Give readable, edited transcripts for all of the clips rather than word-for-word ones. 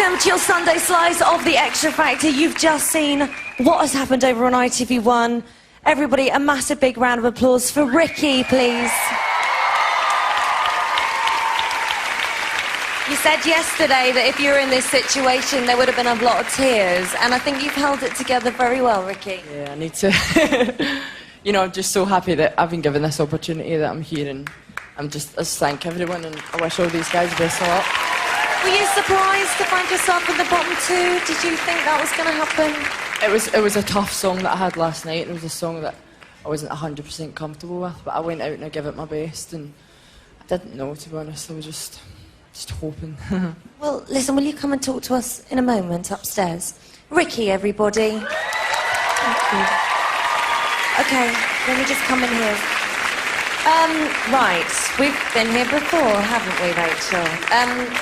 welcome to your Sunday slice of the Extra Factor. You've just seen what has happened over on ITV1. Everybody, a massive big round of applause for Ricky, please. You said yesterday that if you were in this situation, there would have been a lot of tears, and I think you've held it together very well, Ricky. Yeah, I need to. You know, I'm just so happy that I've been given this opportunity, that I'm here, and I just thank everyone, and I wish all these guys the best of luck. Were you surprised to find yourself in the bottom two? Did you think that was going to happen? It was a tough song that I had last night. It was a song that I wasn't 100% comfortable with, but I went out and I gave it my best, and I didn't know, to be honest. I was just hoping. Well, listen, will you come and talk to us in a moment upstairs? Ricky, everybody. Thank you. Okay, let me just come in here. Right, we've been here before, haven't we, Rachel?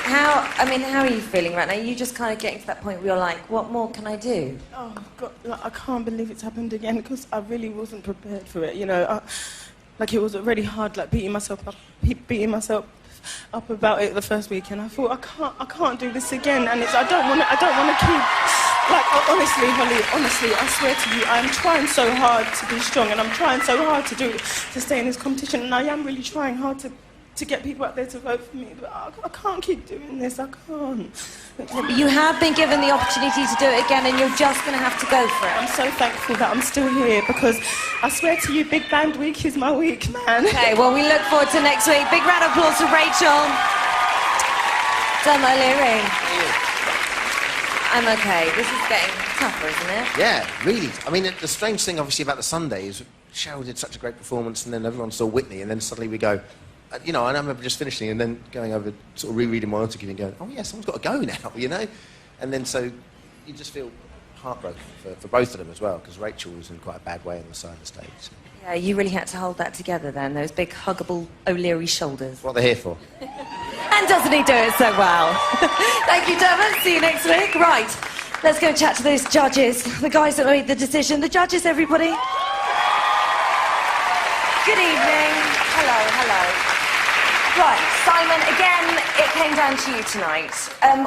How are you feeling right now? Are you just kind of getting to that point where you're like, what more can I do? Oh, God, like, I can't believe it's happened again, because I really wasn't prepared for it, you know. Like, it was already hard, like, beating myself up about it the first week, and I thought, I can't do this again, and I don't want to keep... Like, honestly, Holly, honestly, I swear to you, I'm trying so hard to be strong, and I'm trying so hard to stay in this competition, and I am really trying hard to get people out there to vote for me, but I can't keep doing this, I can't. You have been given the opportunity to do it again, and you're just going to have to go for it. I'm so thankful that I'm still here, because I swear to you, Big Band Week is my week, man. Okay, well, we look forward to next week. Big round of applause for Rachel. Dermot O'Leary. I'm okay. This is getting tougher, isn't it? Yeah, really. I mean, the strange thing, obviously, about the Sunday is Cheryl did such a great performance, and then everyone saw Whitney, and then suddenly we go, you know, and I remember just finishing and then going over, sort of rereading my interview and going, oh, yeah, someone's got to go now, you know? And then so you just feel heartbroken for both of them as well, because Rachel was in quite a bad way on the side of the stage. So. Yeah, you really had to hold that together then, those big, huggable O'Leary shoulders. What they're here for. And doesn't he do it so well? Thank you, Dermot. See you next week. Right, let's go and chat to those judges, the guys that made the decision. The judges, everybody. Good evening. Hello. Right, Simon, again, it came down to you tonight.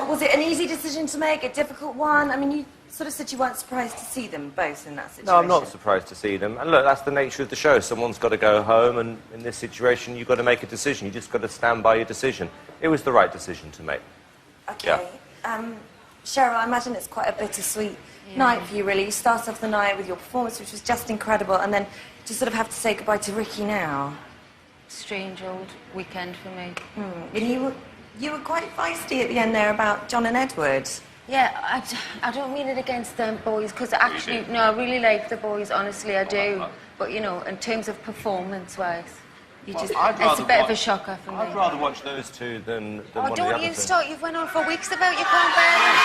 Was it an easy decision to make, a difficult one? I mean, you sort of said you weren't surprised to see them both in that situation. No, I'm not surprised to see them. And look, that's the nature of the show. Someone's got to go home, and in this situation, you've got to make a decision. You just got to stand by your decision. It was the right decision to make. Okay. Yeah. Cheryl, I imagine it's quite a bittersweet night for you, really. You start off the night with your performance, which was just incredible, and then to sort of have to say goodbye to Ricky now. Strange old weekend for me. And you were quite feisty at the end there about John and Edward. Yeah, I don't mean it against them boys, because actually, no, I really like the boys, honestly, I do. But, you know, in terms of performance-wise, it's a bit of a shocker for me. I'd rather watch those two than one of the other two. Oh, don't you start, you've went on for weeks about you can't bear them.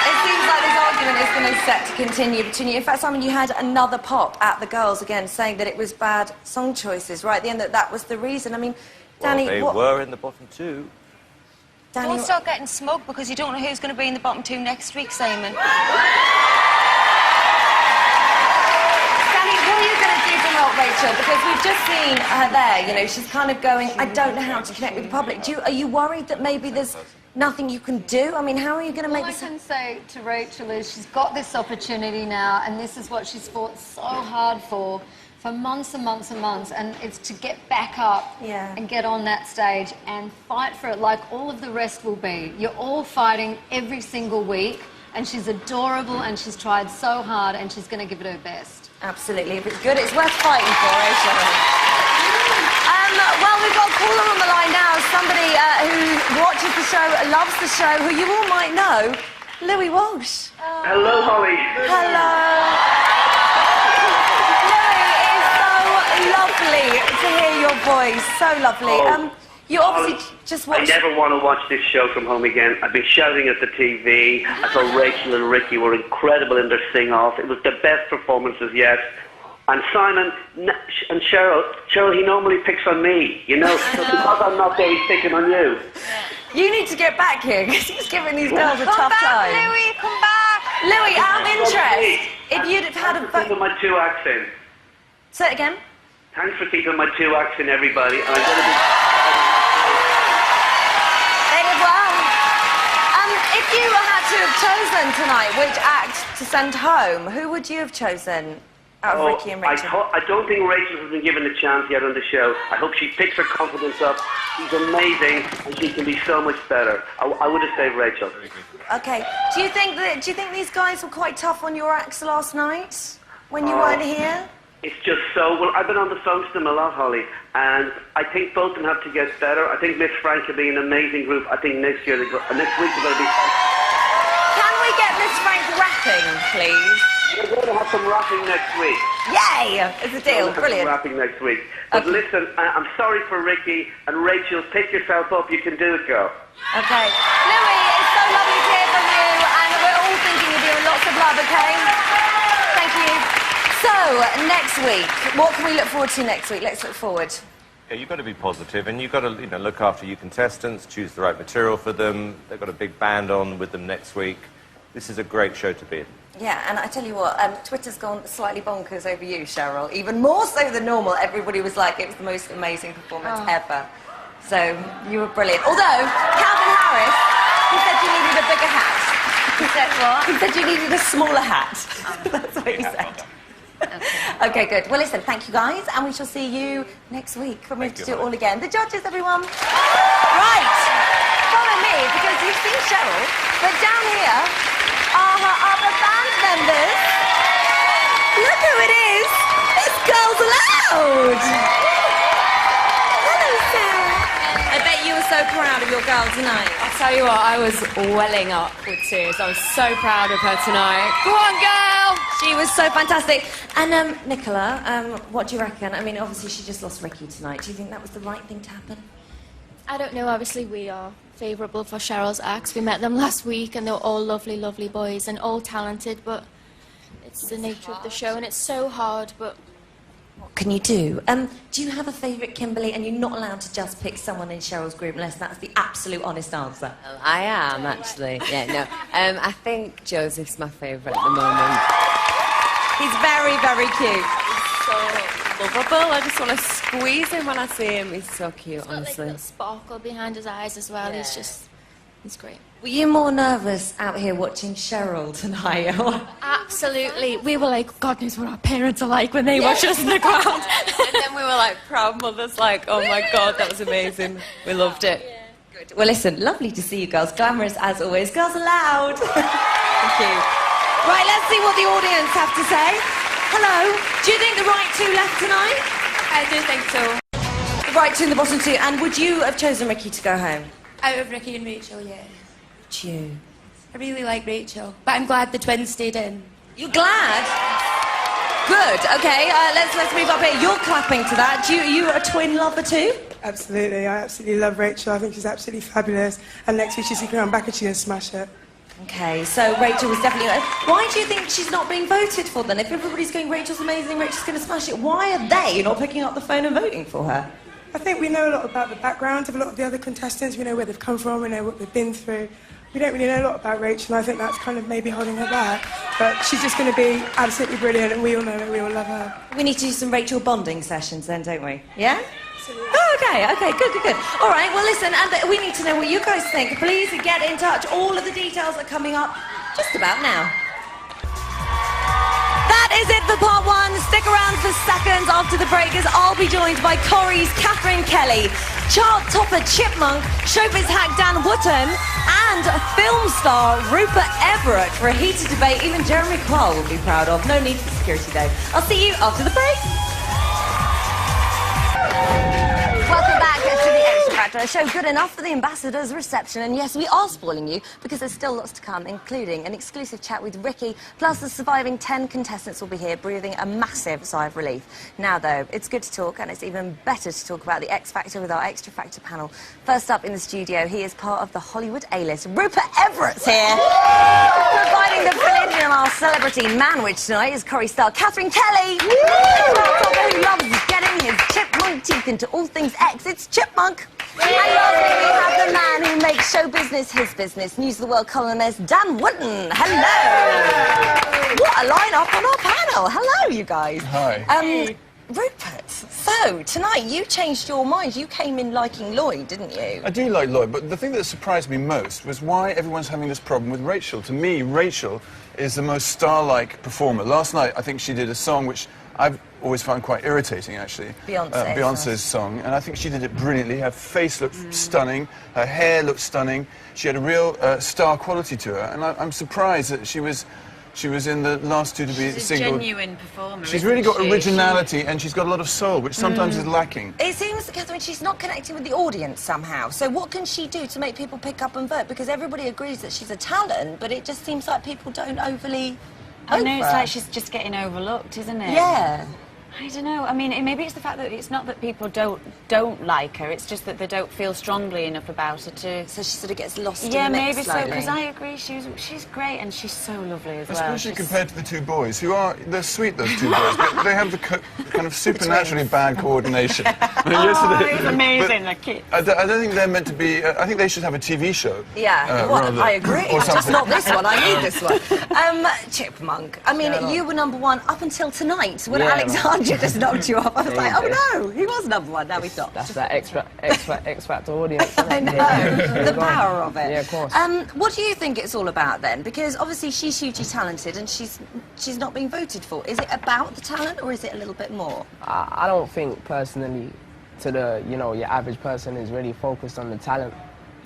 It seems like this argument is going to set to continue between you. In fact, Simon, you had another pop at the girls again, saying that it was bad song choices, right at the end, that was the reason. I mean, Danny... Well, they were in the bottom two. Danny, don't start getting smug, because you don't know who's going to be in the bottom two next week, Simon. What are you going to do to help Rachel? Because we've just seen her there, you know, she's kind of going, I don't know how to connect with the public. Are you worried that maybe there's nothing you can do? I mean, how are you going to make this... All I can say to Rachel is she's got this opportunity now, and this is what she's fought so hard for months and months and months, and it's to get back up and get on that stage and fight for it like all of the rest will be. You're all fighting every single week, and she's adorable, and she's tried so hard, and she's going to give it her best. Absolutely. If it's good, it's worth fighting for, Rachel. Well, we've got a caller on the line now, somebody who watches the show, loves the show, who you all might know, Louis Walsh. Hello, Holly. Hello. Louis, it's so lovely to hear your voice. So lovely. You obviously just watched... I never want to watch this show from home again. I've been shouting at the TV. I thought Rachel and Ricky were incredible in their sing-off. It was the best performances yet. And Simon and Cheryl, he normally picks on me, you know, so because I'm not there, he's picking on you. You need to get back here, because he's giving these girls a tough time. Louis, come back! Louis, out of interest, if you'd have had a... Thanks for keeping my two acts in. Say it again. Thanks for keeping my two acts in, everybody. And I'm going to be... you had to have chosen tonight which act to send home, who would you have chosen out of Ricky and Rachel? I don't think Rachel has been given a chance yet on the show. I hope she picks her confidence up. She's amazing, and she can be so much better. I would have saved Rachel. Okay. Do you think these guys were quite tough on your acts last night when you weren't here? It's just so... Well, I've been on the phone to them a lot, Holly, and I think both of them have to get better. I think Miss Frank will be an amazing group. I think next week they're going to be... Can we get Miss Frank rapping, please? We're going to have some rapping next week. Yay! It's a deal. Brilliant. Some rapping next week. But listen, I'm sorry for Ricky and Rachel. Pick yourself up. You can do it, girl. Okay. Louis, it's so lovely to hear from you, and we're all thinking of you and lots of love, okay? Thank you. So, next week, what can we look forward to next week? Let's look forward. Yeah, you've got to be positive, and you've got to look after your contestants, choose the right material for them. They've got a big band on with them next week. This is a great show to be in. Yeah, and I tell you what, Twitter's gone slightly bonkers over you, Cheryl. Even more so than normal. Everybody was like, it was the most amazing performance ever. So, you were brilliant. Although, Calvin Harris, he said you needed a bigger hat. He said what? He said you needed a smaller hat. That's what he said. Okay, good. Well, listen, thank you guys, and we shall see you next week when we have to do it all again. The judges, everyone. Right, follow me, because you've seen Cheryl, but down here are her other band members. Look who it is. It's Girls Aloud. Hello, Sarah. I bet you were so proud of your girl tonight. I'll tell you what, I was welling up with tears. I was so proud of her tonight. Go on, girl! She was so fantastic. And, Nicola, what do you reckon? I mean, obviously she just lost Ricky tonight. Do you think that was the right thing to happen? I don't know. Obviously, we are favourable for Cheryl's acts. We met them last week, and they were all lovely, lovely boys and all talented, but it's the nature of the show, and it's so hard, but... What can you do? Do you have a favourite, Kimberly? And you're not allowed to just pick someone in Cheryl's group unless that's the absolute honest answer. Well, I am, actually. Yeah, no. I think Joseph's my favourite at the moment. He's very, very cute. He's so lovable. I just want to squeeze him when I see him. He's so cute, He's got, honestly. like, a little sparkle behind his eyes as well. Yeah. He's great. Were you more nervous out here watching Cheryl tonight? Absolutely. We were like, God knows what our parents are like when they watch us in the crowd. And then we were like proud mothers, like, oh my God, that was amazing. We loved it. Yeah. Good. Well, listen, lovely to see you girls. Glamorous as always. Girls Aloud. Thank you. Right, let's see what the audience have to say. Hello. Do you think the right two left tonight? I do think so. The right two and the bottom two. And would you have chosen Ricky to go home? Out of Ricky and Rachel, yeah. You. I really like Rachel, but I'm glad the twins stayed in. You're glad? Good. Okay, let's move up here. You're clapping to that. You a twin lover too? Absolutely. I absolutely love Rachel. I think she's absolutely fabulous. And next week she's going to come back and she's going to smash it. Okay, so Rachel was definitely... Why do you think she's not being voted for then? If everybody's going, Rachel's amazing, Rachel's going to smash it, why are they not picking up the phone and voting for her? I think we know a lot about the background of a lot of the other contestants. We know where they've come from, we know what they've been through. We don't really know a lot about Rachel, and I think that's kind of maybe holding her back. But she's just going to be absolutely brilliant, and we all know it, we all love her. We need to do some Rachel bonding sessions then, don't we? Yeah? Oh, okay, good. All right, well, listen, and we need to know what you guys think. Please get in touch. All of the details are coming up just about now. That is it for part one. Stick around for seconds after the break as I'll be joined by Corrie's Catherine Kelly, chart topper Chipmunk, showbiz hack Dan Wootton, and film star Rupert Everett for a heated debate even Jeremy Kyle will be proud of. No need for security though. I'll see you after the break. Welcome back to the Xtra Factor, a show good enough for the ambassador's reception. And yes, we are spoiling you because there's still lots to come, including an exclusive chat with Ricky, plus the surviving 10 contestants will be here breathing a massive sigh of relief. Now, though, it's good to talk, and it's even better to talk about the X Factor with our Xtra Factor panel. First up in the studio, he is part of the Hollywood A-list. Rupert Everett's here. Providing the fill-in on our celebrity manwich tonight is Corrie star Catherine Kelly. Who loves getting his chipmunk teeth into all things X. It's Chipmunk. And lastly, we have the man who makes show business his business, News of the World columnist Dan Wootton. Hello. What a line-up on our panel. Hello, you guys. Hi. Rupert, so Joe, tonight you changed your mind. You came in liking Lloyd, didn't you? I do like Lloyd, but the thing that surprised me most was why everyone's having this problem with Rachel. To me, Rachel is the most star-like performer. Last night, I think she did a song which I've always found quite irritating, actually. Beyonce's song, and I think she did it brilliantly. Her face looked stunning, her hair looked stunning. She had a real star quality to her, and I'm surprised that she was in the last two to be She's single. a genuine performer. She's really got originality, and she's got a lot of soul, which sometimes is lacking. It seems, Catherine, she's not connecting with the audience somehow. So what can she do to make people pick up and vote? Because everybody agrees that she's a talent, but it just seems like people don't overly I know, it's like she's just getting overlooked, isn't it? Yeah. I don't know. I mean, maybe it's the fact that it's not that people don't like her. It's just that they don't feel strongly enough about her to. So she sort of gets lost. Yeah, in the mix maybe so. slightly. Because I agree, she's great and she's so lovely as well. Especially compared to the two boys, they're sweet, those two boys, but they have the kind of supernaturally bad coordination. It was amazing, the kids. I don't think they're meant to be. I think they should have a TV show. Yeah, I agree. Or Just something. not this one. I need this one. Chipmunk. I mean, you were #1 up until tonight when Alexandra just knocked you off. I was like, oh no, he was #1. Now he's not. That's that X Factor audience. I know the power of it. Yeah, of course. What do you think it's all about then? Because obviously she's hugely talented and she's not being voted for. Is it about the talent or is it a little bit more? I don't think personally, to the your average person is really focused on the talent,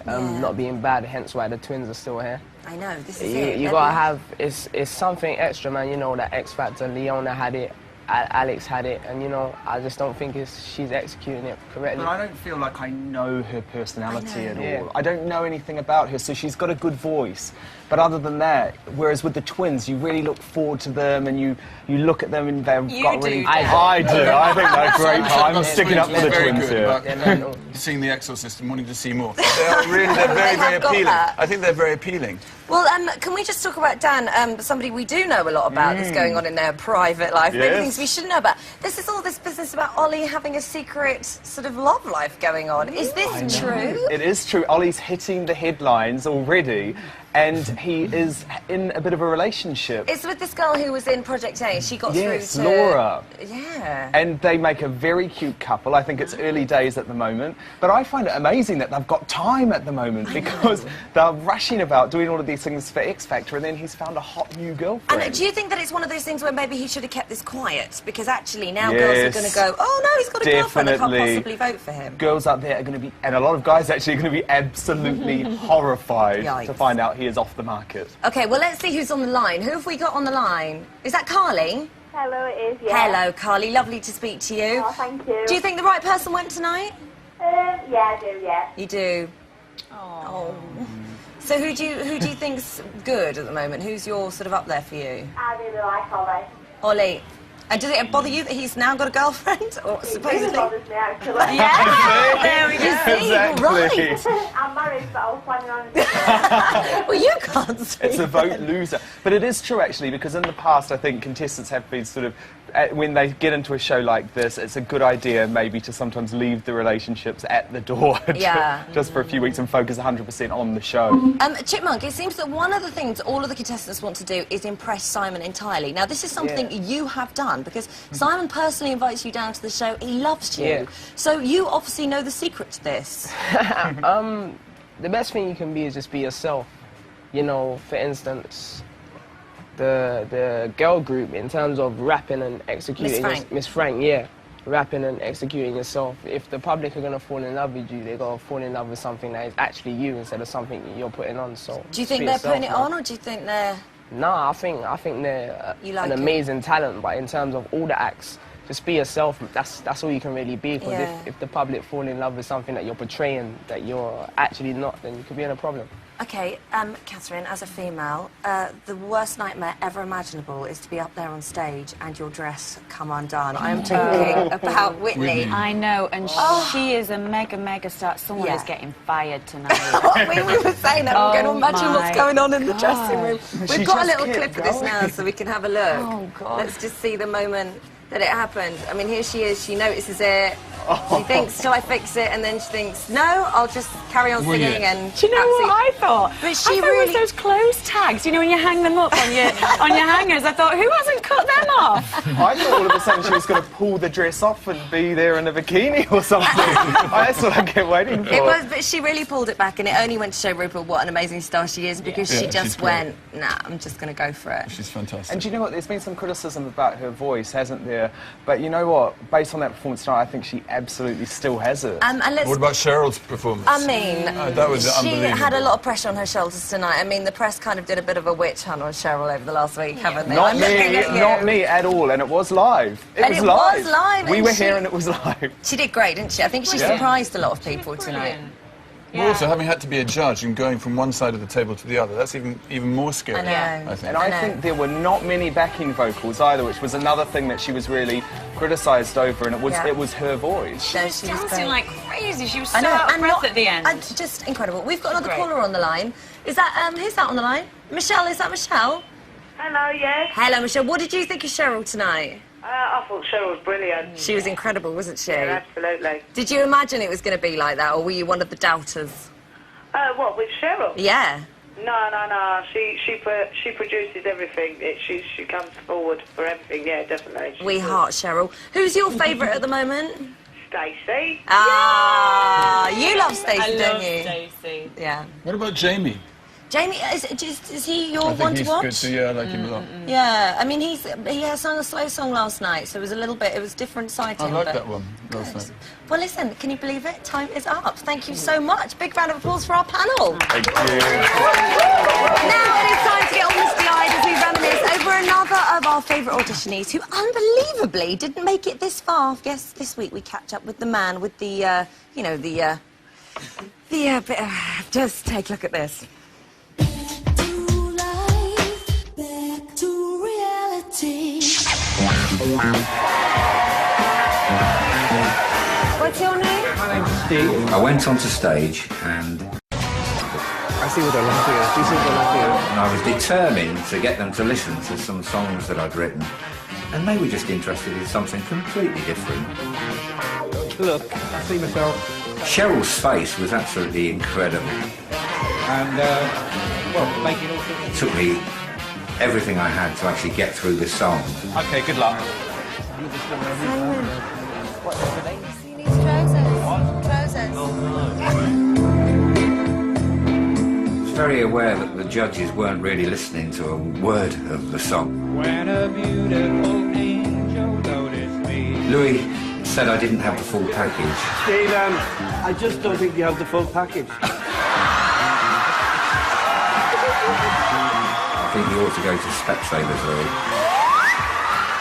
not being bad. Hence why the twins are still here. I know this is it. You gotta have it's something extra, man. You know that X Factor. Leona had it. Alex had it, and I just don't think she's executing it correctly. But I don't feel like I know her personality at all. I don't know anything about her, so she's got a good voice. But other than that, whereas with the twins, you really look forward to them, and you look at them, and they've got really. I do. I think they're great. I'm sticking up for the twins here. Seeing The Exorcist and wanting to see more. They're very, very appealing. I think they're very appealing. Well, can we just talk about Dan, somebody we do know a lot about that's going on in their private life, maybe things we should know about. This is all this business about Ollie having a secret sort of love life going on. Is this true? It is true. Ollie's hitting the headlines already, and he is in a bit of a relationship. It's with this girl who was in Project A. She got through to... Laura. Yeah. And they make a very cute couple. I think it's early days at the moment. But I find it amazing that they've got time at the moment because they're rushing about doing all of these things for X Factor, and then he's found a hot new girlfriend. And do you think that it's one of those things where maybe he should have kept this quiet? Because actually now girls are going to go, oh no, he's got a girlfriend, I can't possibly vote for him. Girls out there are going to be, and a lot of guys actually are going to be absolutely horrified to find out he is off the market. Okay, well let's see who's on the line. Who have we got on the line? Is that Carly? Hello, it is, yeah. Hello, Carly. Lovely to speak to you. Oh, thank you. Do you think the right person went tonight? Yeah, I do, yeah. You do? Oh. So who do you think's good at the moment? Who's your sort of up there for you? I really like Ollie. Ollie. And does it bother you that he's now got a girlfriend? Or supposedly? It really bothers me, actually. Yeah, there we go. Exactly. Right. I'm married, but I was planning on... Well, you can't see. It's a vote loser. But it is true, actually, because in the past, I think contestants have been sort of, when they get into a show like this, it's a good idea maybe to sometimes leave the relationships at the door just for a few weeks and focus 100% on the show. Chipmunk, it seems that one of the things all of the contestants want to do is impress Simon entirely. Now, this is something you have done, because Simon personally invites you down to the show. He loves you. Yeah. So you obviously know the secret to this. The best thing you can be is just be yourself. You know, for instance, the girl group, in terms of rapping and executing... Miss Frank, yeah. Rapping and executing yourself. If the public are going to fall in love with you, they're going to fall in love with something that is actually you instead of something that you're putting on. So do you think they're putting it on, or do you think they're... No, I think they're an amazing talent, but in terms of all the acts, just be yourself. That's all you can really be. Because if the public fall in love with something that you're portraying that you're actually not, then you could be in a problem. Okay, Catherine, as a female, the worst nightmare ever imaginable is to be up there on stage and your dress come undone. I am talking about Whitney. I know, and she is a mega star. Someone is getting fired tonight. we were saying that. We're going to imagine what's going on in the dressing room. We've got a little clip of this now, so we can have a look. Oh, God. Let's just see the moment that it happened. I mean, here she is. She notices it. She thinks, shall I fix it? And then she thinks, no, I'll just carry on singing. And do you know what I thought? But she I thought really... with those clothes tags, you know, when you hang them up on your hangers, I thought, who hasn't cut them off? I thought all of a sudden she was going to pull the dress off and be there in a bikini or something. That's what I kept waiting for. It was, but she really pulled it back, and it only went to show RuPaul what an amazing star she is, because she just went, nah, I'm just going to go for it. She's fantastic. And do you know what? There's been some criticism about her voice, hasn't there? But you know what? Based on that performance tonight, I think she absolutely still has it. And what about Cheryl's performance? I mean, that was she unbelievable. had a lot of pressure on her shoulders tonight. I mean, the press kind of did a bit of a witch hunt on Cheryl over the last week, haven't they? Not me at all, and it was live. It was live. We were here and it was live. She did great, didn't she? I think she surprised a lot of people tonight. Well, also, having had to be a judge and going from one side of the table to the other, that's even more scary, I think. And I think there were not many backing vocals either, which was another thing that she was really criticised over, and it was her voice. She was dancing like crazy. She was so I know, out of and breath at the end. Just incredible. We've got another caller on the line. Is that, who's that on the line? Michelle, is that Michelle? Hello, yes. Hello, Michelle. What did you think of Cheryl tonight? I thought Cheryl was brilliant. She was incredible, wasn't she? Yeah, absolutely. Did you imagine it was going to be like that, or were you one of the doubters? What, with Cheryl? Yeah. No. She produces everything. She comes forward for everything, yeah, definitely. We heart Cheryl. Who's your favourite at the moment? Stacey. Ah, you love Stacey, don't you? Stacey. Yeah. What about Jamie? Jamie, is he your I one think to watch? he's good too, yeah, I like him a lot. Yeah, I mean, he sang a slow song last night, so it was a little bit, it was different side to I him. like but- that one last night. Well, listen, can you believe it? Time is up. Thank you so much. Big round of applause for our panel. Thank you. Now it is time to get all misty-eyed as we reminisce over another of our favourite auditionees who unbelievably didn't make it this far. Yes, this week we catch up with the man with the, just take a look at this. What's your name? My name's Steve. I went onto stage and I see what they're laughing at. Do you see what they're laughing at? I was determined to get them to listen to some songs that I'd written. And they were just interested in something completely different. Look, I see myself. Cheryl's face was absolutely incredible. And, making all It took me everything I had to actually get through the song. Okay, good luck. He needs trousers. I was very aware that the judges weren't really listening to a word of the song. When a beautiful angel noticed me. Louis said I didn't have the full package. Steve, I just don't think you have the full package. I think you ought to go to Specsavers, Louis.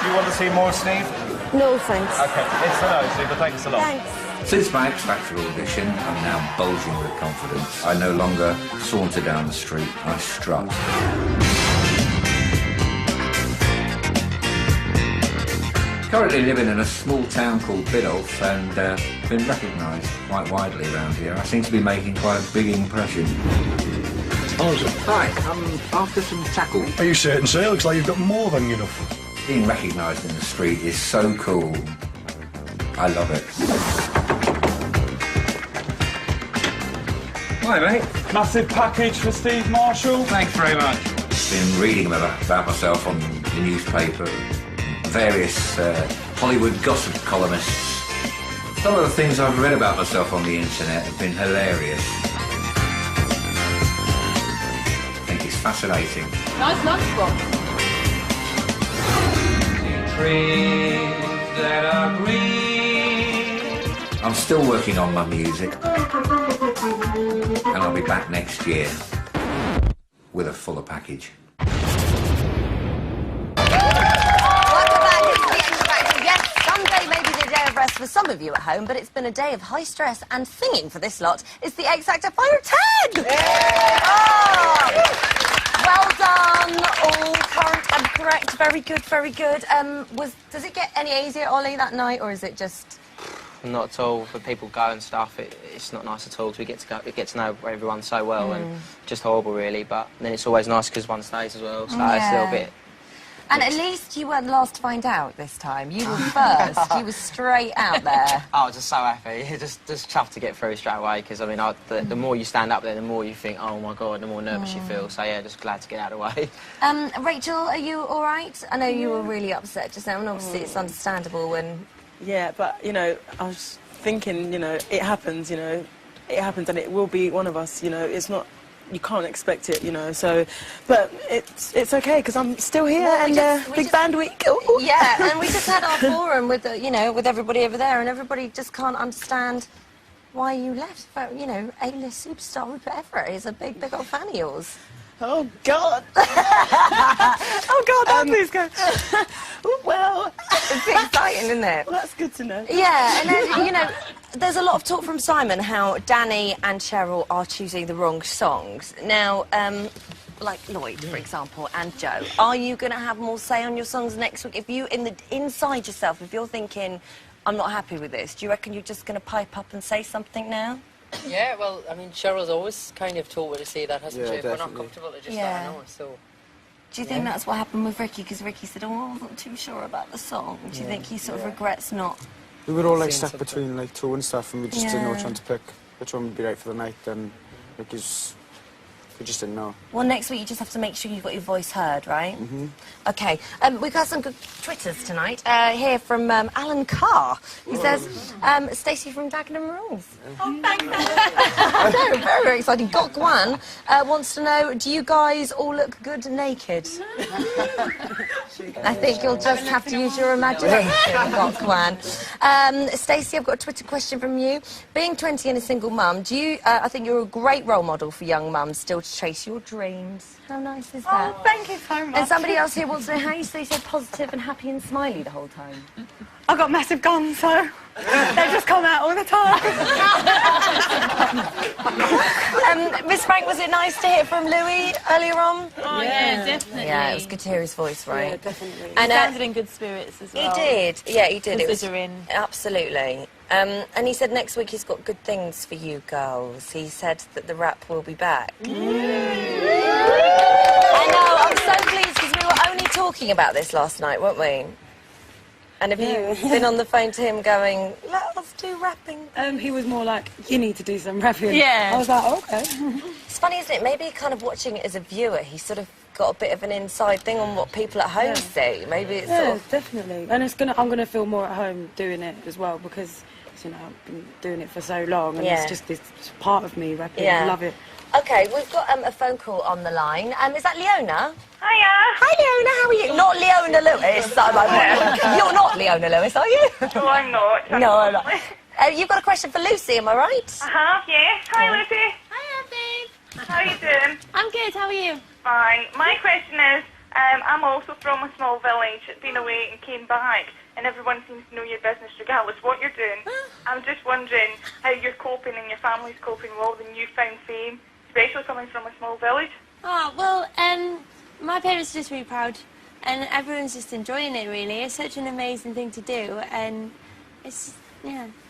You want to see more, Steve? No, thanks. Okay, it's a no, Steve, but thanks a lot. Thanks. Since my X Factor audition, I'm now bulging with confidence. I no longer saunter down the street, I strut. Currently living in a small town called Biddulph and been recognised quite widely around here. I seem to be making quite a big impression. Hi, I'm after some tackle. Are you certain, sir? It looks like you've got more than enough. Being recognised in the street is so cool. I love it. Hi, mate. Massive package for Steve Marshall. Thanks very much. Been reading about myself on the newspaper, various Hollywood gossip columnists. Some of the things I've read about myself on the internet have been hilarious. I think it's fascinating. Nice lunchbox. Trees that are green. I'm still working on my music, and I'll be back next year with a fuller package. Yes, Sunday may be the day of rest for some of you at home, but it's been a day of high stress and singing for this lot. It's the X Factor Final 10! Oh, well done, all current and correct. Very good, very good. Does it get any easier, Ollie, that night, or is it just... Not at all. For people go and stuff, it's not nice at all because we get to know everyone so well and just horrible, really. But then it's always nice because one stays as well, so it's a little bit... And at least you weren't the last to find out this time. You were first. You were straight out there. I was just so happy. Just chuffed to get through straight away, because, I mean, the more you stand up there, the more you think, oh, my God, the more nervous you feel. So, yeah, just glad to get out of the way. Rachel, are you all right? I know you were really upset just now, and obviously it's understandable when... Yeah, but, you know, I was thinking, you know, it happens, you know. It happens and it will be one of us, you know. It's not... You can't expect it, you know, so... But it's okay, because I'm still here, and big band week. Ooh. Yeah, and we just had our forum with, you know, with everybody over there, and everybody just can't understand why you left. But, you know, A-list superstar Rupert Everett is a big, big old fan of yours. Oh, God. Oh, God, please go. Well... It's exciting, isn't it? Well, that's good to know. Yeah, and then, you know, there's a lot of talk from Simon how Danny and Cheryl are choosing the wrong songs. Now, like Lloyd, for example, and Joe, are you going to have more say on your songs next week? If you, inside yourself, if you're thinking, I'm not happy with this, do you reckon you're just going to pipe up and say something now? Yeah, well, I mean, Cheryl's always kind of told me to say that, hasn't she? If we're not comfortable, to just let her know, so... Do you think that's what happened with Ricky? Because Ricky said, oh, I wasn't too sure about the song. Do you think he sort of regrets not... We were all like stuck between like two and stuff, and we just didn't know which one to pick, which one would be right for the night, and Ricky's... We just didn't know. Well, next week you just have to make sure you've got your voice heard, right? Mm-hmm. OK. We've got some good Twitters tonight. Here from Alan Carr. He says, Stacey from Dagenham Rules. Oh, thanks, I know, very, very exciting. Gok Gwan wants to know, do you guys all look good naked? I think you'll just have to use your imagination, Gok Gwan. Stacey, I've got a Twitter question from you. Being 20 and a single mum, do you... I think you're a great role model for young mums still to chase your dreams. How nice is that? Oh, thank you so much. And somebody else here wants to know how you stay so positive and happy and smiley the whole time. I've got massive guns, so they just come out all the time. Miss Frank, was it nice to hear from Louis earlier on? Oh, yeah, definitely. Yeah, it was good to hear his voice, right? Yeah, definitely. And, He sounded in good spirits as well. He did. Yeah, he did. It was Considering. Absolutely. And he said next week he's got good things for you girls. He said that the rap will be back. I know, I'm so pleased because we were only talking about this last night, weren't we? And have you been on the phone to him going, let us do rapping? He was more like, you need to do some rapping. Yeah. I was like, okay. It's funny, isn't it? Maybe kind of watching it as a viewer, he sort of got a bit of an inside thing on what people at home see. Maybe it's sort of... definitely. And I'm going to feel more at home doing it as well because, you know, I've been doing it for so long and it's just this part of me rapping. Yeah. I love it. OK, we've got a phone call on the line. Is that Leona? Hiya. Hi, Leona, how are you? Not Leona Lewis. You're not Leona Lewis, are you? No, I'm not. No, I'm not. You've got a question for Lucy, am I right? I have, yes. Hi, Lucy. Hiya, babe. How are you doing? I'm good, how are you? Fine. My question is, I'm also from a small village, been away and came back, and everyone seems to know your business regardless of what you're doing. I'm just wondering how you're coping and your family's coping with all the newfound fame, especially coming from a small village. Oh, well, my parents are just really proud, and everyone's just enjoying it, really. It's such an amazing thing to do, and it's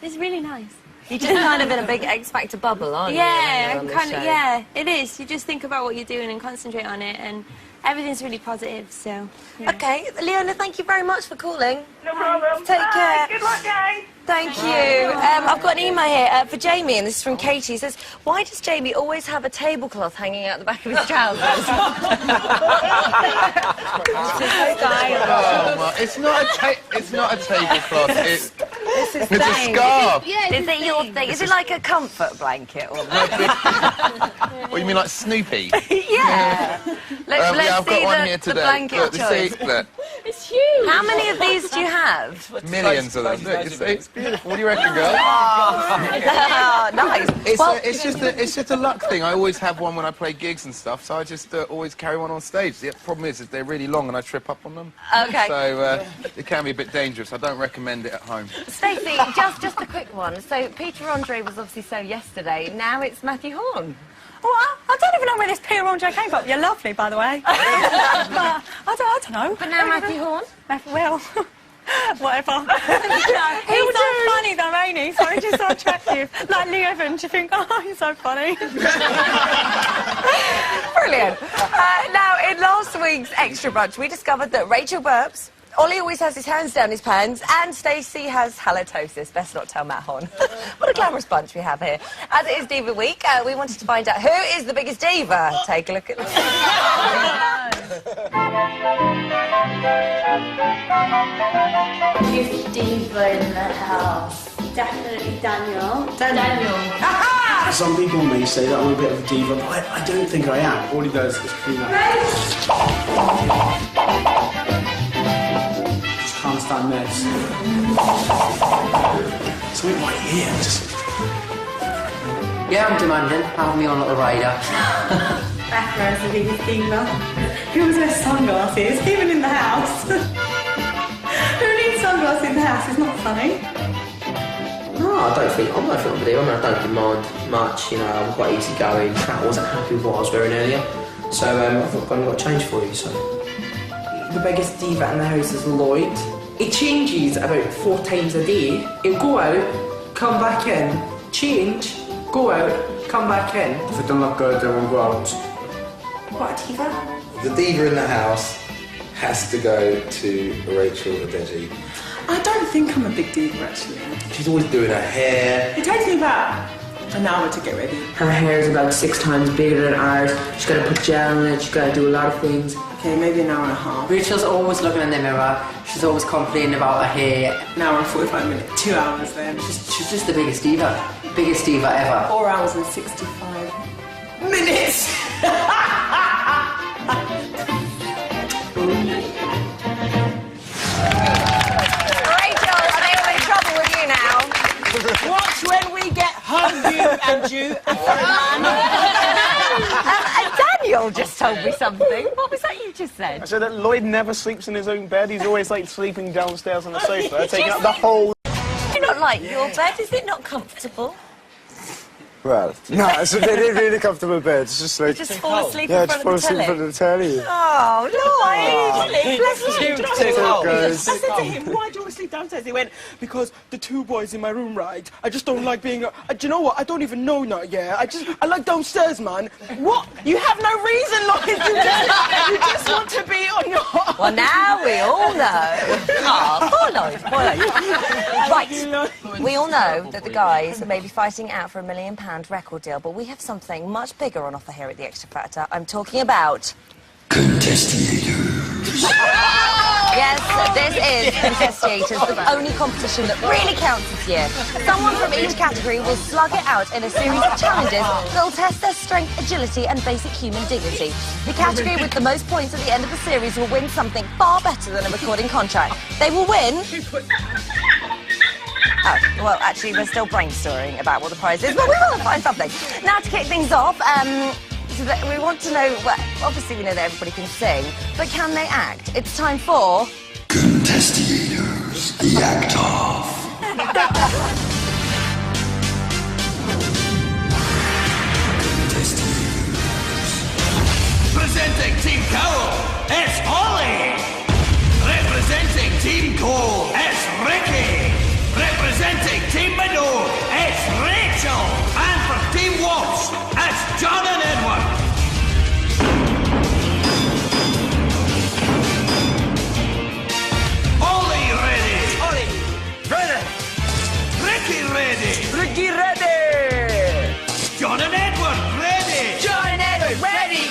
really nice. You're just kind of in a big X Factor bubble, aren't you? Yeah, it is. You just think about what you're doing and concentrate on it, and everything's really positive, so... Yeah. OK, Leona, thank you very much for calling. No problem. Take care. Good luck, guys. Thank you. I've got an email here for Jamie, and this is from Katie. It says, why does Jamie always have a tablecloth hanging out the back of his trousers? It's not a tablecloth. It's his a scarf. Is it your thing? Is it like a comfort blanket? Or What, you mean like Snoopy? Yeah. Let's I've see got one here today. the blanket Look, choice. look. It's huge. How many of these do you have? Millions of them. Look, it's beautiful. What do you reckon, girl? Nice. It's just a luck thing. I always have one when I play gigs and stuff, so I just always carry one on stage. The problem is they're really long and I trip up on them. Okay. So it can be a bit dangerous. I don't recommend it at home. Stacey, just a quick one. So Peter Andre was obviously so yesterday. Now it's Matthew Horn. Oh, I don't even know where this Peter Andre came from. You're lovely, by the way. But I don't know. But now Matthew Horn? Well, Whatever. He's so funny though, ain't he? So he's just so attractive. Like Lee Evans, you think, oh, he's so funny. Brilliant. Now, in last week's Extra Brunch, we discovered that Rachel burps, Ollie always has his hands down his pants, and Stacey has halitosis. Best not tell Matt Hon. What a glamorous bunch we have here. As it is Diva Week, we wanted to find out who is the biggest diva. Take a look at this. Biggest diva in the house. Definitely Daniel. Daniel. Some people may say that I'm a bit of a diva, but I don't think I am. All he does is clean up. Just can't stand this. Something right here, just... Yeah, I'm demanding. Have me on at the rider. Becca is the biggest diva. Who always wears sunglasses, even in the house. Who needs sunglasses in the house? It's not funny. No, I don't think I'm a diva. I mean, I don't demand much, you know, I'm quite easygoing. Kat wasn't happy with what I was wearing earlier, so I thought I've got a change for you, so. The biggest diva in the house is Lloyd. He changes about 4 times a day. He'll go out, come back in, change, go out, come back in. If it don't look good, then we'll go out. What a diva? The diva in the house has to go to Rachel or Deji. I don't think I'm a big diva, actually. She's always doing her hair. It takes me about an hour to get ready. Her hair is about 6 times bigger than ours. She's got to put gel in it, she's got to do a lot of things. Okay, maybe an hour and a half. Rachel's always looking in the mirror. She's always complaining about her hair. An hour and 45 minutes. 2 hours then. She's just the biggest diva. Biggest diva ever. 4 hours and 65 minutes! Watch when we get home, you and you and Daniel just told me something. What was that you just said? I said that Lloyd never sleeps in his own bed. He's always like sleeping downstairs on the sofa, taking up the whole... Do you not like your bed? Is it not comfortable? Well, no, it's a really, really comfortable bed. It's just like... You just fall asleep yeah, in front fall of the asleep in front of the telly. Oh, Lloyd! Bless you. I said to him, why do you always sleep downstairs? He went, because the 2 boys in my room, right? I just don't like being... do you know what? I don't even know now, yeah? I like downstairs, man. What? You have no reason, Lloyd. You just want to be on your... Well, now we all know. Oh, poor Lloyd. Right, we all know that the guys may be fighting out for £1 million record deal, but we have something much bigger on offer here at the Extra Factor. I'm talking about... Contestiators. Yes, this is Contestiators, the only competition that really counts this year. Someone from each category will slug it out in a series of challenges that will test their strength, agility and basic human dignity. The category with the most points at the end of the series will win something far better than a recording contract. They will win... Oh, well, actually, we're still brainstorming about what the prize is, but we will find something. Now, to kick things off, we want to know, well, obviously we know that everybody can sing, but can they act? It's time for... Contestiators, the act off. Presenting Team Cowell, it's Ollie. Representing Team Cole, it's Ricky. Representing Team Meadow, it's Rachel. And for Team Watts, it's John and Edward. Ollie ready. Ollie ready. Ricky ready. Ricky ready. John and Edward ready. John and Edward ready.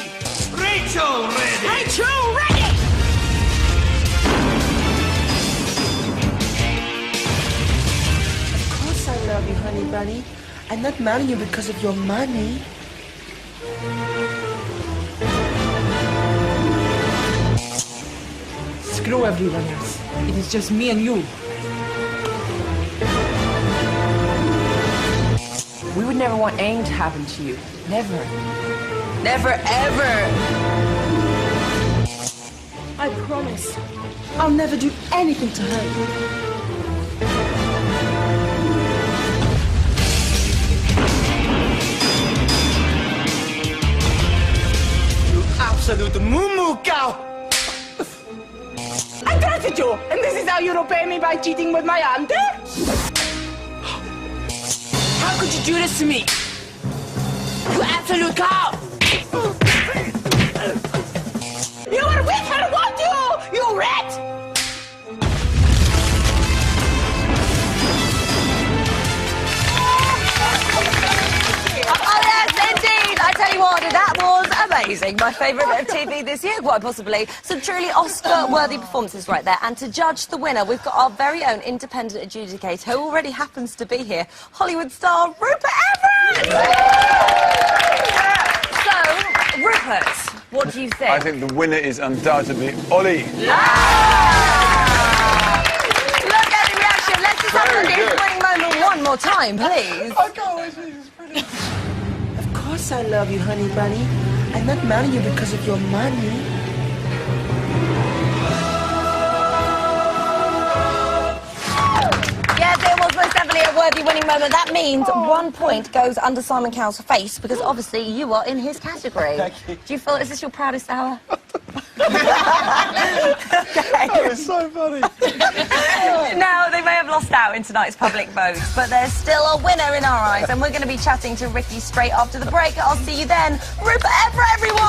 Rachel ready. Rachel ready. I love you, honey bunny. I'm not marrying you because of your money. Screw everyone else. It is just me and you. We would never want anything to happen to you. Never. Never, ever. I promise. I'll never do anything to hurt you. Absolute moo-moo cow! I'm gonna told you. And this is how you repay me by cheating with my auntie? How could you do this to me? You absolute cow! You were with her, weren't you? You rat! Oh, yes, indeed. I tell you what, that was amazing. My favourite bit of TV this year, quite possibly. Some truly Oscar-worthy performances right there. And to judge the winner, we've got our very own independent adjudicator, who already happens to be here, Hollywood star Rupert Everett! So, Rupert, what do you think? I think the winner is undoubtedly Ollie. Look at the reaction. Let's just have a look at his winning moment one more time, please. I can't wait, this is brilliant. Of course I love you, honey bunny. I'm not marrying you because of your money. Yes, it was most definitely a worthy winning moment. That means 1 point goes under Simon Cowell's face because obviously you are in his category. Do you feel, is this your proudest hour? That was so funny. Now, they may have lost out in tonight's public vote, but there's still a winner in our eyes, and we're going to be chatting to Ricky straight after the break. I'll see you then. Rupert Everett, everyone!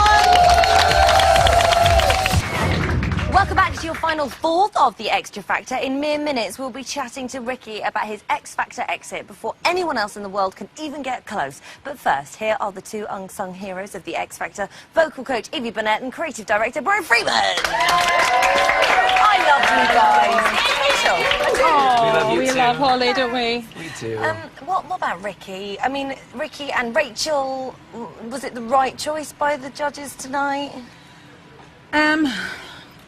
Welcome back to your final fourth of the Extra Factor. In mere minutes, we'll be chatting to Ricky about his X Factor exit before anyone else in the world can even get close. But first, here are the two unsung heroes of the X Factor, vocal coach Evie Burnett and creative director Brian Freeman. I love you guys. Oh, we love Holly, don't we? We do. What about Ricky? I mean, Ricky and Rachel, was it the right choice by the judges tonight?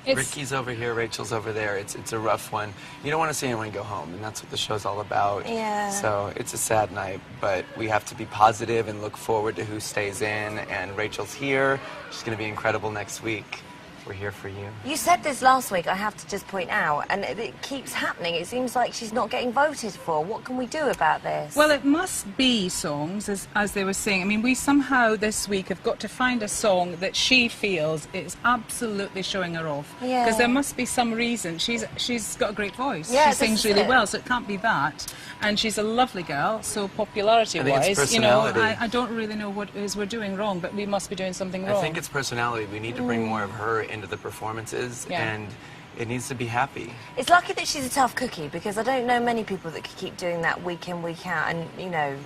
Ricky's over here, Rachel's over there. It's a rough one. You don't want to see anyone go home, and that's what the show's all about. Yeah. So it's a sad night, but we have to be positive and look forward to who stays in. And Rachel's here. She's going to be incredible next week. We're here for you. You said this last week, I have to just point out, and it keeps happening. It seems like she's not getting voted for. What can we do about this? Well, it must be songs, as they were saying. I mean, we somehow this week have got to find a song that she feels is absolutely showing her off. Yeah. Because there must be some reason. She's got a great voice. Yeah, she sings really well, so it can't be that. And she's a lovely girl, so popularity-wise, you know, I don't really know what it is we're doing wrong, but we must be doing something wrong. I think it's personality. We need to bring more of her into the performances, and it needs to be happy. It's lucky that she's a tough cookie, because I don't know many people that could keep doing that week in, week out, and, you know,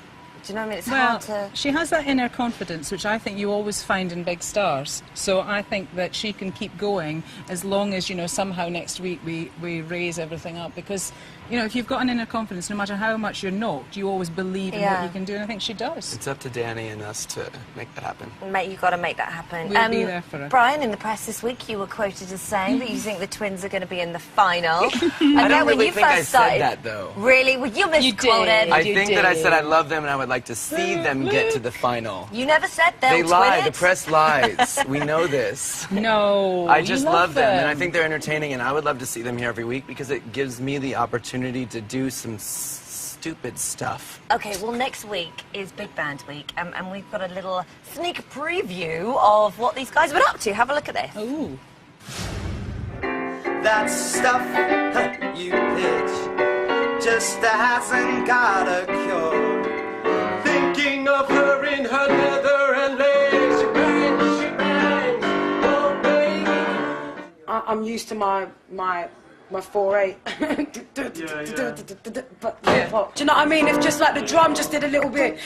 do you know what I mean? It's hard to... She has that inner confidence, which I think you always find in big stars. So I think that she can keep going as long as, you know, somehow next week we raise everything up. Because, you know, if you've got an inner confidence, no matter how much you're not, you always believe in what you can do, and I think she does. It's up to Danny and us to make that happen. Mate, you've got to make that happen. We'll be there for her. Brian, in the press this week, you were quoted as saying that you think the twins are going to be in the final. I don't really think I said that, though. Really? Well, you misquoted. I think that I said I love them and I would like to see them get to the final. You never said they'll They lie. twin The it. press lies. We know this. No. I just love them, and I think they're entertaining, and I would love to see them here every week because it gives me the opportunity to do some stupid stuff. Okay, well, next week is Big Band Week, and we've got a little sneak preview of what these guys have been up to. Have a look at this. Ooh. That stuff you pitch just hasn't got a cure. Thinking of her in her leather and lace, she bang, oh baby. I'm used to my 4/8. But do you know what I mean? If just like the drum just did a little bit,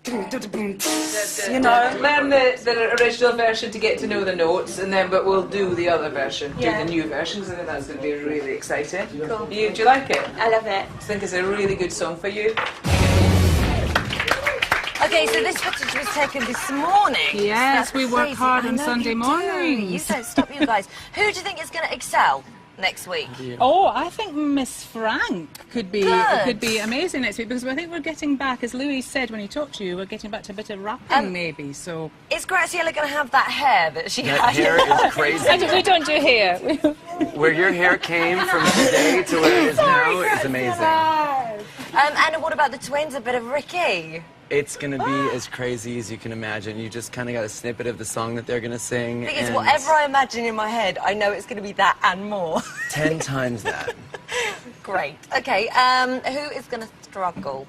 you know. Learn the original version to get to know the notes, and then but we'll do the other version, do the new versions, and that's going to be really exciting. Cool. Do you like it? I love it. I think it's a really good song for you. Okay, so this footage was taken this morning. Yes, That's we work crazy. hard I on know Sunday you do. mornings. You don't stop, you guys. Who do you think is going to excel next week? Oh, I think Miss Frank could be Good. amazing next week, because I think we're getting back, as Louis said when he talked to you, we're getting back to a bit of rapping maybe. So Is Graciela going to have that hair that she That had? hair is crazy. we don't do hair. Where your hair came from today to where it is now is amazing. And what about the twins? A bit of Ricky. It's going to be as crazy as you can imagine. You just kind of got a snippet of the song that they're going to sing. The thing is, and whatever I imagine in my head, I know it's going to be that and more. 10 times that. Great. Okay, who is going to struggle?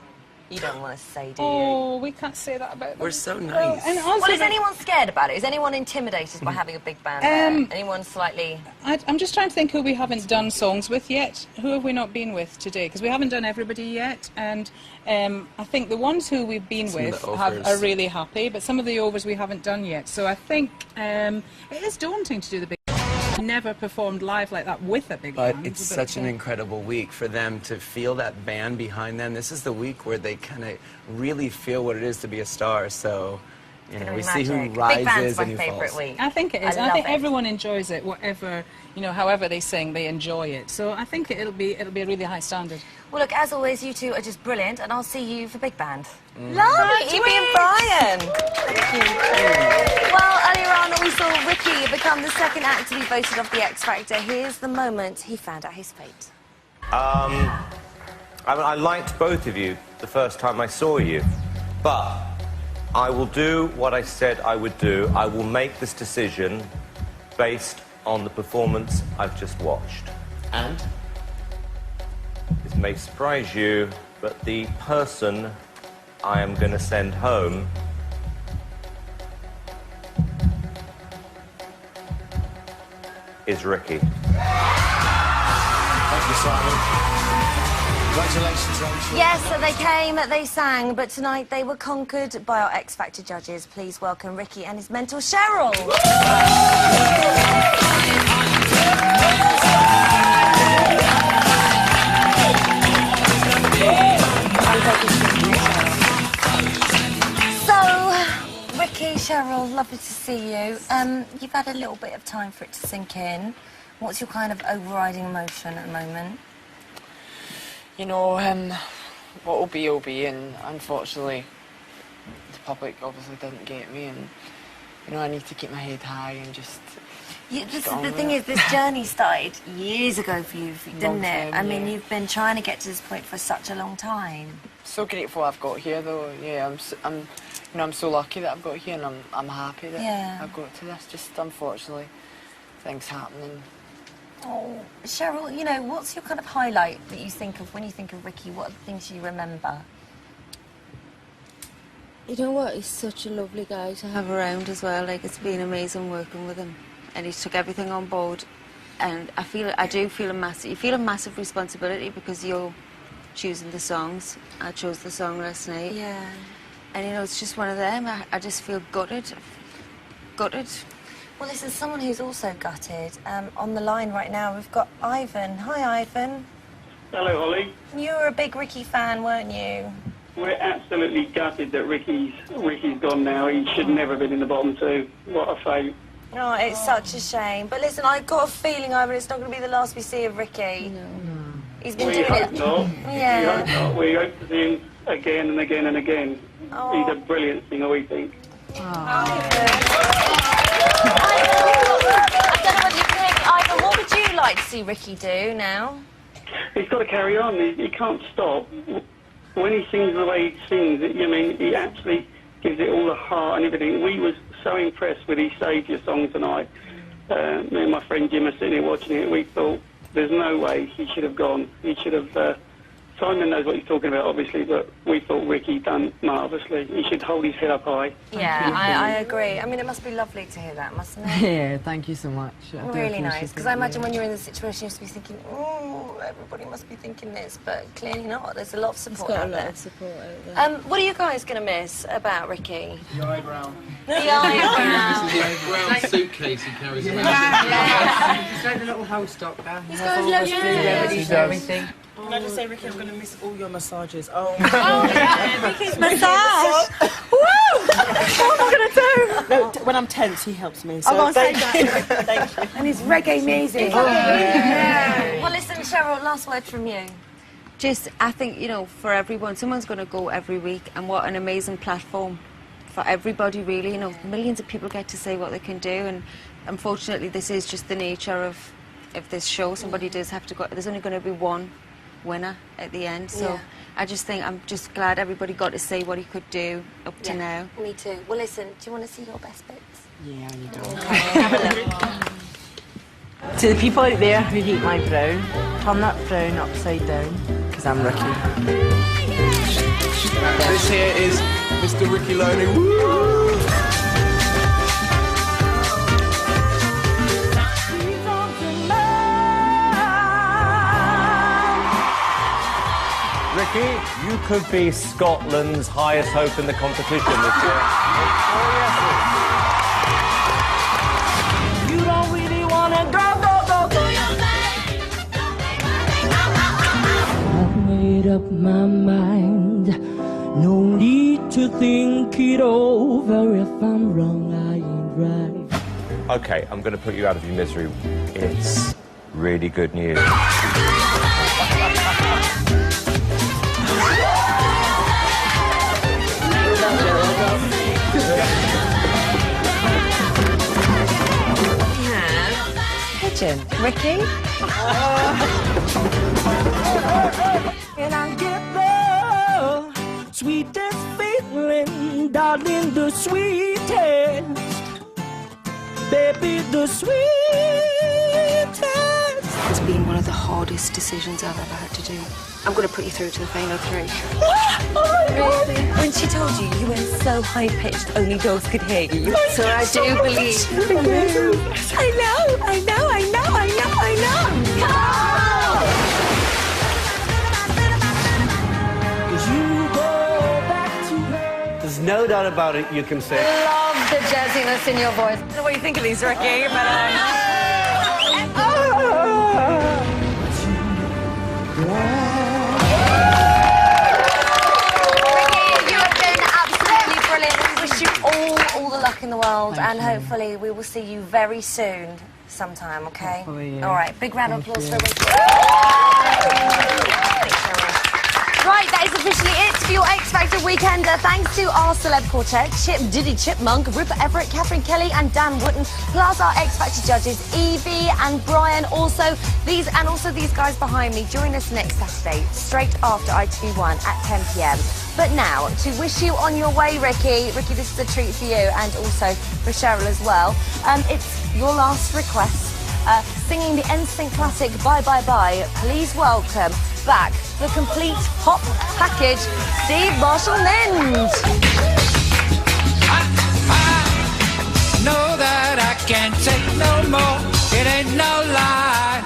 You don't want to say, do you? Oh, we can't say that about them. We're so nice. Well, is anyone scared about it? Is anyone intimidated by having a big band there? Anyone slightly... I'm just trying to think who we haven't done songs with yet. Who have we not been with today? Because we haven't done everybody yet, and I think the ones who we've been with are really happy, but some of the overs we haven't done yet. So I think it is daunting to do the big band. Never performed live like that with a big band. But it's such an incredible week for them to feel that band behind them. This is the week where they kind of really feel what it is to be a star. So, you know, we see who rises and who falls. Week. I think it is. I think everyone enjoys it, whatever, you know, however they sing, they enjoy it. So I think it'll be a really high standard. Well, look, as always, you two are just brilliant, and I'll see you for big band. Lovely, Evie and Brian. Thank you. Well, earlier on, we saw Ricky become the second act to be voted off the X Factor. Here's the moment he found out his fate. I liked both of you the first time I saw you, but I will do what I said I would do. I will make this decision based on the performance I've just watched. And? This may surprise you, but the person I am going to send home is Ricky. Thank you, Simon. Congratulations, Rachel. Yes, so they came, they sang, but tonight they were conquered by our X Factor judges. Please welcome Ricky and his mentor, Cheryl. So, Ricky, Cheryl, lovely to see you. You've had a little bit of time for it to sink in. What's your kind of overriding emotion at the moment? You know, what will be, and unfortunately, the public obviously didn't get me, and, you know, I need to keep my head high and just... The thing is, this journey started years ago for you, didn't it? I mean, you've been trying to get to this point for such a long time. So grateful I've got here, though. Yeah, I'm so lucky that I've got here, and I'm happy that I've got to this. Just unfortunately, things happening. Oh, Cheryl, you know, what's your kind of highlight that you think of when you think of Ricky? What are the things you remember? You know what? He's such a lovely guy to have around as well. Like, it's been amazing working with him, and he took everything on board. And I do feel a massive responsibility because you're choosing the songs. I chose the song last night. Yeah. And you know, it's just one of them. I just feel gutted. Well, listen, someone who's also gutted, on the line right now, we've got Ivan. Hi, Ivan. Hello, Holly. You were a big Ricky fan, weren't you? We're absolutely gutted that Ricky's gone now. He should never have been in the bottom two. What a fate. Oh, it's such a shame. But listen, I've got a feeling, Ivan, it's not going to be the last we see of Ricky. No. He's been doing it. Not. Yeah. We hope not. We hope to see him again and again and again. Oh. He's a brilliant singer, we think. I don't know what you think. Ivan, what would you like to see Ricky do now? He's got to carry on. He can't stop. When he sings the way he sings, he actually gives it all the heart and everything. We was so impressed with his Saviour song tonight. Me and my friend Jim are sitting here watching it. We thought, there's no way he should have gone. He should have... Simon knows what he's talking about, obviously, but we thought Ricky done marvellously. He should hold his head up high. Yeah, I agree. I mean, it must be lovely to hear that, mustn't it? Yeah, thank you so much. Really nice, because I imagine when you're in the situation, you must be thinking, oh, everybody must be thinking this, but clearly not. There's a lot of support out there. What are you guys going to miss about Ricky? The eyebrow. The eyebrow. The brown suitcase he carries around. He's like the little house doctor. He's got his little remedies and everything. Can I just say, Ricky, I'm going to miss all your massages. Oh, Ricky's massage. Woo! What am I going to do? No, when I'm tense, he helps me. So I'm on thank stage. you. Thank you. And his reggae music. Well, listen, Cheryl, last word from you. Just, I think, you know, for everyone, someone's going to go every week, and what an amazing platform for everybody, really. You know, millions of people get to say what they can do, and unfortunately, this is just the nature of this show. Somebody does have to go. There's only going to be one winner at the end, so I just think I'm just glad everybody got to see what he could do up to now. Me too. Well, listen, do you want to see your best bits? Yeah, you do. Okay, have a look. To the people out there who hate my frown, turn that frown upside down, because I'm Ricky. This here is Mr. Ricky Loney. Woo! Ricky, you could be Scotland's highest hope in the competition this year. You don't really wanna go. I've made up my mind. No need to think it over. If I'm wrong, I ain't right. Okay, I'm going to put you out of your misery. It's really good news. Pigeon. Ricky? And I get the sweetest feeling, darling, the sweetest. Baby, the sweetest. It's been one of the hardest decisions I've ever had to do. I'm going to put you through to the final 3. Really? When she told you, you went so high-pitched, only dogs could hear you. So I do believe. I know. There's no doubt about it, you can say. Love the jazziness in your voice. I don't know what you think of these, Ricky, but brilliant. We wish you all the luck in the world, and hopefully we will see you very soon, sometime. Okay. Hopefully, yeah. All right. Big round of applause for Ricky. Right, that is officially it for your X Factor Weekender. Thanks to our celeb quartet, Chip, Diddy Chipmunk, Rupert Everett, Catherine Kelly and Dan Wooten, plus our X Factor judges, Evie and Brian. Also these guys behind me. Join us next Saturday, straight after ITV1 at 10 p.m. But now, to wish you on your way, Ricky, this is a treat for you, and also for Cheryl as well. It's your last request. Singing the NSYNC classic Bye Bye Bye, please welcome back the complete pop package, Steve Marshall-Lind. Know that I can't take no more, it ain't no lie.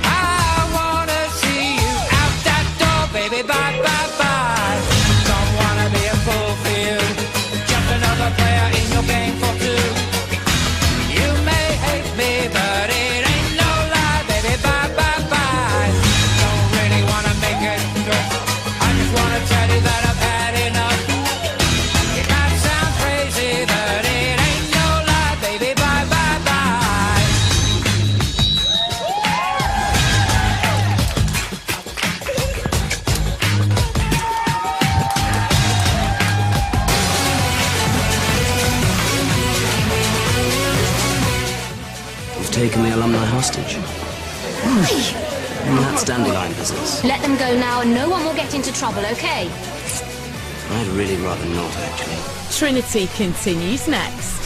I wanna see you out that door, baby, bye, bye, bye. Don't wanna be a fulfilled, just another player in your game for 2. You may hate me, but it ain't no lie, baby, bye, bye, bye. Don't really wanna make it stress, I just wanna tell you that I've had enough. It might sound crazy, but it ain't no lie, baby, bye, bye, bye. You've taken the alumni hostage. And that's dandelion business. Let them go now and no one will get into trouble, okay? I'd really rather not, actually. Trinity continues next.